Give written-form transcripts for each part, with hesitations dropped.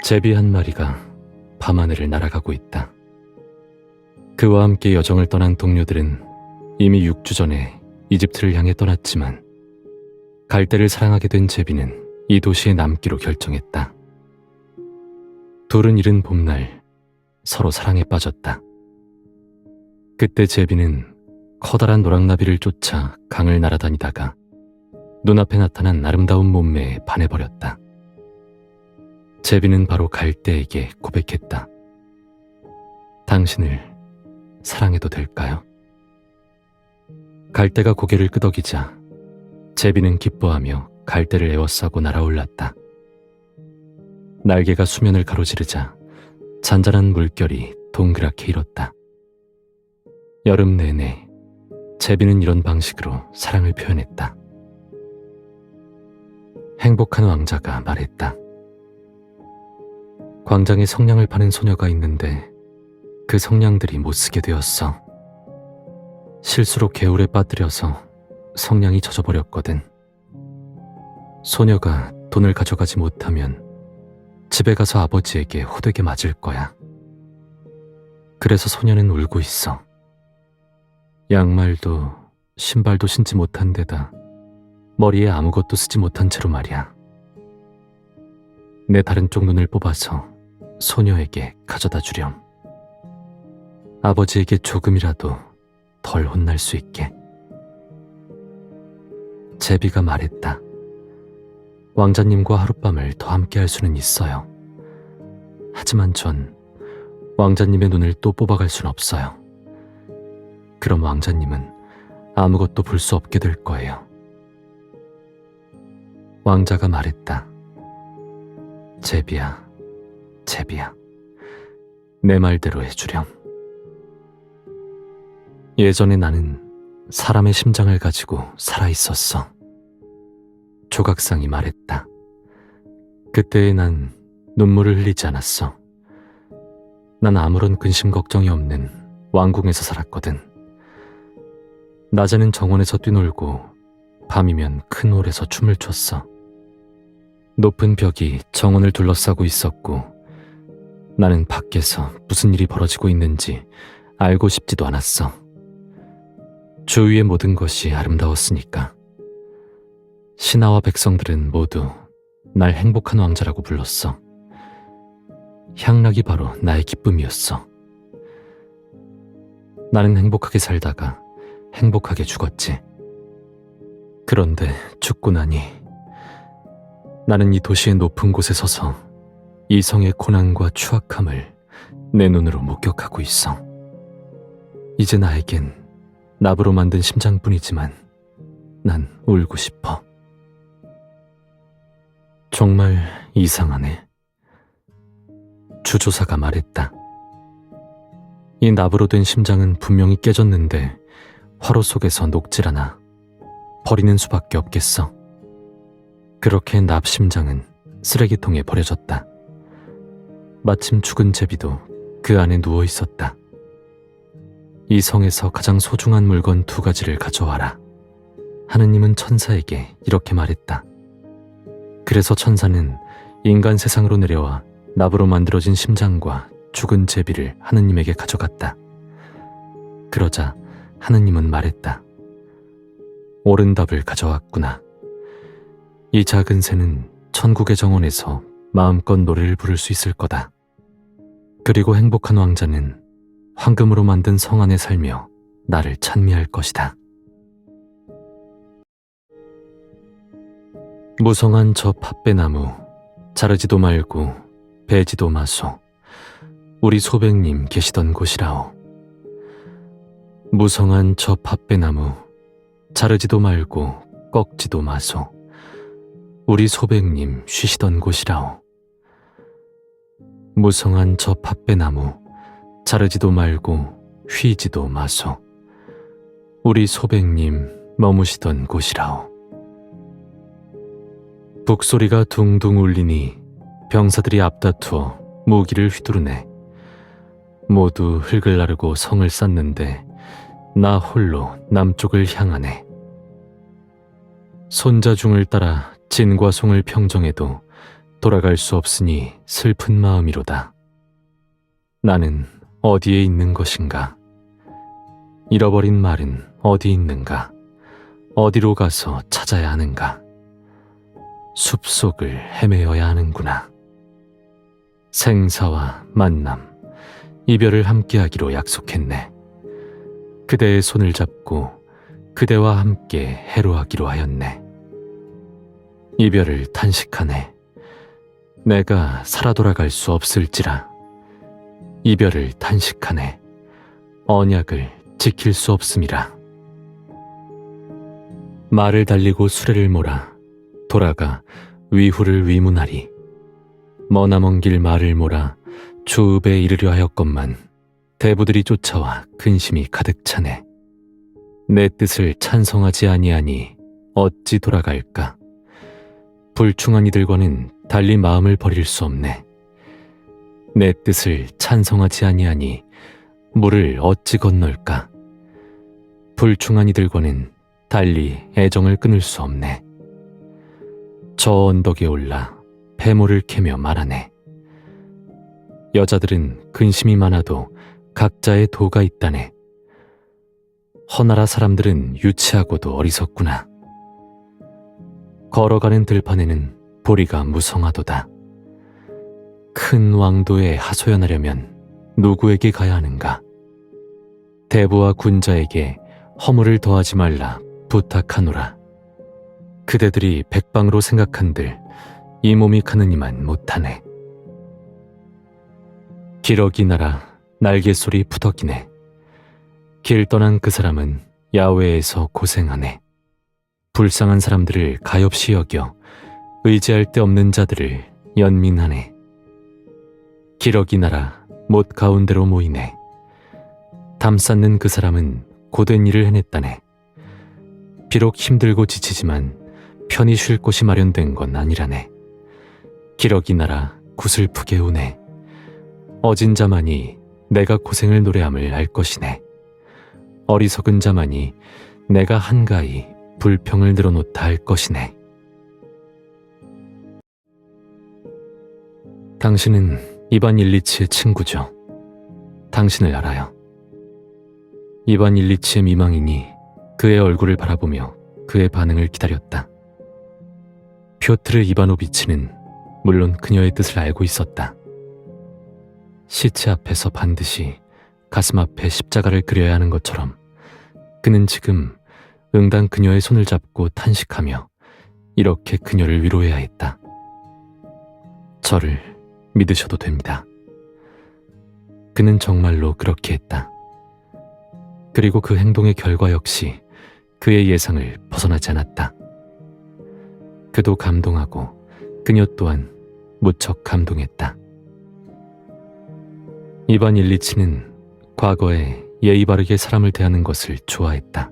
제비 한 마리가 밤하늘을 날아가고 있다. 그와 함께 여정을 떠난 동료들은 이미 6주 전에 이집트를 향해 떠났지만 갈대를 사랑하게 된 제비는 이 도시에 남기로 결정했다. 둘은 이른 봄날 서로 사랑에 빠졌다. 그때 제비는 커다란 노랑나비를 쫓아 강을 날아다니다가 눈앞에 나타난 아름다운 몸매에 반해버렸다. 제비는 바로 갈대에게 고백했다. 당신을 사랑해도 될까요? 갈대가 고개를 끄덕이자 제비는 기뻐하며 갈대를 에워싸고 날아올랐다. 날개가 수면을 가로지르자 잔잔한 물결이 동그랗게 일었다. 여름 내내 제비는 이런 방식으로 사랑을 표현했다. 행복한 왕자가 말했다. 광장에 성냥을 파는 소녀가 있는데 그 성냥들이 못쓰게 되었어. 실수로 개울에 빠뜨려서 성냥이 젖어버렸거든. 소녀가 돈을 가져가지 못하면 집에 가서 아버지에게 호되게 맞을 거야. 그래서 소녀는 울고 있어. 양말도 신발도 신지 못한 데다 머리에 아무것도 쓰지 못한 채로 말이야. 내 다른 쪽 눈을 뽑아서 소녀에게 가져다 주렴. 아버지에게 조금이라도 덜 혼날 수 있게. 제비가 말했다. 왕자님과 하룻밤을 더 함께 할 수는 있어요. 하지만 전 왕자님의 눈을 또 뽑아갈 순 없어요. 그럼 왕자님은 아무것도 볼 수 없게 될 거예요. 왕자가 말했다. 제비야, 제비야, 내 말대로 해주렴. 예전에 나는 사람의 심장을 가지고 살아있었어. 조각상이 말했다. 그때의 난 눈물을 흘리지 않았어. 난 아무런 근심 걱정이 없는 왕궁에서 살았거든. 낮에는 정원에서 뛰놀고 밤이면 큰 홀에서 춤을 췄어. 높은 벽이 정원을 둘러싸고 있었고 나는 밖에서 무슨 일이 벌어지고 있는지 알고 싶지도 않았어. 주위의 모든 것이 아름다웠으니까. 신하와 백성들은 모두 날 행복한 왕자라고 불렀어. 향락이 바로 나의 기쁨이었어. 나는 행복하게 살다가 행복하게 죽었지. 그런데 죽고 나니 나는 이 도시의 높은 곳에 서서 이 성의 고난과 추악함을 내 눈으로 목격하고 있어. 이제 나에겐 나부로 만든 심장뿐이지만 난 울고 싶어. 정말 이상하네. 주조사가 말했다. 이 나부로 된 심장은 분명히 깨졌는데 화로 속에서 녹질하나 버리는 수밖에 없겠어. 그렇게 납심장은 쓰레기통에 버려졌다. 마침 죽은 제비도 그 안에 누워 있었다. 이 성에서 가장 소중한 물건 2가지를 가져와라. 하느님은 천사에게 이렇게 말했다. 그래서 천사는 인간 세상으로 내려와 납으로 만들어진 심장과 죽은 제비를 하느님에게 가져갔다. 그러자 하느님은 말했다. 옳은 답을 가져왔구나. 이 작은 새는 천국의 정원에서 마음껏 노래를 부를 수 있을 거다. 그리고 행복한 왕자는 황금으로 만든 성 안에 살며 나를 찬미할 것이다. 무성한 저 팥배나무, 자르지도 말고 베지도 마소. 우리 소백님 계시던 곳이라오. 무성한 저 팥배나무, 자르지도 말고 꺾지도 마소. 우리 소백님 쉬시던 곳이라오. 무성한 저 팥배나무, 자르지도 말고 휘지도 마소. 우리 소백님 머무시던 곳이라오. 북소리가 둥둥 울리니 병사들이 앞다투어 무기를 휘두르네. 모두 흙을 나르고 성을 쌓는데 나 홀로 남쪽을 향하네. 손자중을 따라 진과 송을 평정해도 돌아갈 수 없으니 슬픈 마음이로다. 나는 어디에 있는 것인가? 잃어버린 말은 어디 있는가? 어디로 가서 찾아야 하는가? 숲속을 헤매어야 하는구나. 생사와 만남, 이별을 함께하기로 약속했네. 그대의 손을 잡고 그대와 함께 해로하기로 하였네. 이별을 탄식하네. 내가 살아 돌아갈 수 없을지라. 이별을 탄식하네. 언약을 지킬 수 없음이라. 말을 달리고 수레를 몰아 돌아가 위후를 위문하리. 머나먼 길 말을 몰아 주읍에 이르려 하였건만 대부들이 쫓아와 근심이 가득 차네. 내 뜻을 찬성하지 아니하니 어찌 돌아갈까? 불충한 이들과는 달리 마음을 버릴 수 없네. 내 뜻을 찬성하지 아니하니 물을 어찌 건널까? 불충한 이들과는 달리 애정을 끊을 수 없네. 저 언덕에 올라 배모를 캐며 말하네. 여자들은 근심이 많아도 각자의 도가 있다네. 허나라 사람들은 유치하고도 어리석구나. 걸어가는 들판에는 보리가 무성하도다. 큰 왕도에 하소연하려면 누구에게 가야 하는가? 대부와 군자에게 허물을 더하지 말라 부탁하노라. 그대들이 백방으로 생각한들 이 몸이 가느니만 못하네. 기러기 날아 날개소리 푸덕이네. 길 떠난 그 사람은 야외에서 고생하네. 불쌍한 사람들을 가엾이 여겨 의지할 데 없는 자들을 연민하네. 기러기 날아 못 가운데로 모이네. 담 쌓는 그 사람은 고된 일을 해냈다네. 비록 힘들고 지치지만 편히 쉴 곳이 마련된 건 아니라네. 기러기 날아 구슬프게 우네. 어진 자만이 내가 고생을 노래함을 알 것이네. 어리석은 자만이 내가 한가히 불평을 늘어놓다 할 것이네. 당신은 이반 일리치의 친구죠. 당신을 알아요. 이반 일리치의 미망인이 그의 얼굴을 바라보며 그의 반응을 기다렸다. 표트르 이바노비치는 물론 그녀의 뜻을 알고 있었다. 시체 앞에서 반드시 가슴 앞에 십자가를 그려야 하는 것처럼 그는 지금 응당 그녀의 손을 잡고 탄식하며 이렇게 그녀를 위로해야 했다. 저를 믿으셔도 됩니다. 그는 정말로 그렇게 했다. 그리고 그 행동의 결과 역시 그의 예상을 벗어나지 않았다. 그도 감동하고 그녀 또한 무척 감동했다. 이반 일리치는 과거에 예의 바르게 사람을 대하는 것을 좋아했다.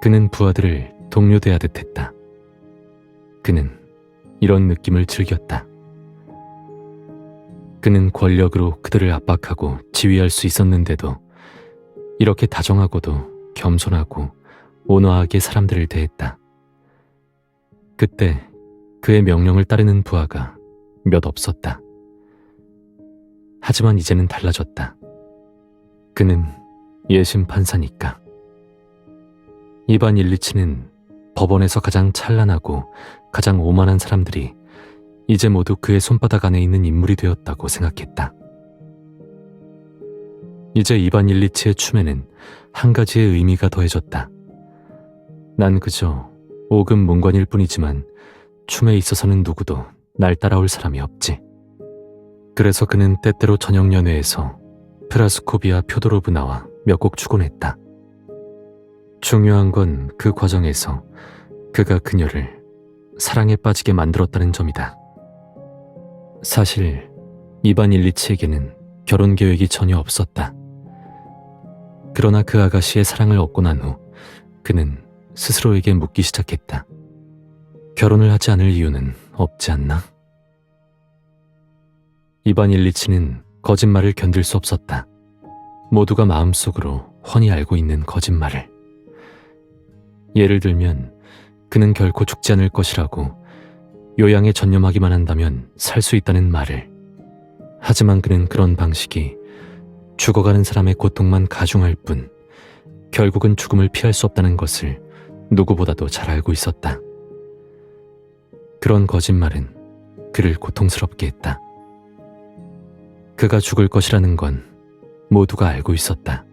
그는 부하들을 동료 대하듯 했다. 그는 이런 느낌을 즐겼다. 그는 권력으로 그들을 압박하고 지휘할 수 있었는데도 이렇게 다정하고도 겸손하고 온화하게 사람들을 대했다. 그때 그의 명령을 따르는 부하가 몇 없었다. 하지만 이제는 달라졌다. 그는 예심 판사니까. 이반 일리치는 법원에서 가장 찬란하고 가장 오만한 사람들이 이제 모두 그의 손바닥 안에 있는 인물이 되었다고 생각했다. 이제 이반 일리치의 춤에는 한 가지의 의미가 더해졌다. 난 그저 5급 문관일 뿐이지만 춤에 있어서는 누구도 날 따라올 사람이 없지. 그래서 그는 때때로 저녁 연회에서 프라스코비아 표도로브나와 몇 곡 추곤 했다. 중요한 건 그 과정에서 그가 그녀를 사랑에 빠지게 만들었다는 점이다. 사실 이반 일리치에게는 결혼 계획이 전혀 없었다. 그러나 그 아가씨의 사랑을 얻고 난 후 그는 스스로에게 묻기 시작했다. 결혼을 하지 않을 이유는 없지 않나? 이반 일리치는 거짓말을 견딜 수 없었다. 모두가 마음속으로 훤히 알고 있는 거짓말을. 예를 들면 그는 결코 죽지 않을 것이라고 요양에 전념하기만 한다면 살 수 있다는 말을. 하지만 그는 그런 방식이 죽어가는 사람의 고통만 가중할 뿐 결국은 죽음을 피할 수 없다는 것을 누구보다도 잘 알고 있었다. 그런 거짓말은 그를 고통스럽게 했다. 그가 죽을 것이라는 건 모두가 알고 있었다.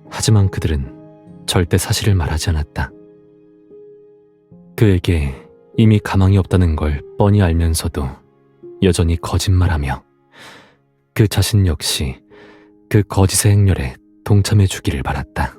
하지만 그들은 절대 사실을 말하지 않았다. 그에게 이미 가망이 없다는 걸 뻔히 알면서도 여전히 거짓말하며 그 자신 역시 그 거짓의 행렬에 동참해 주기를 바랐다.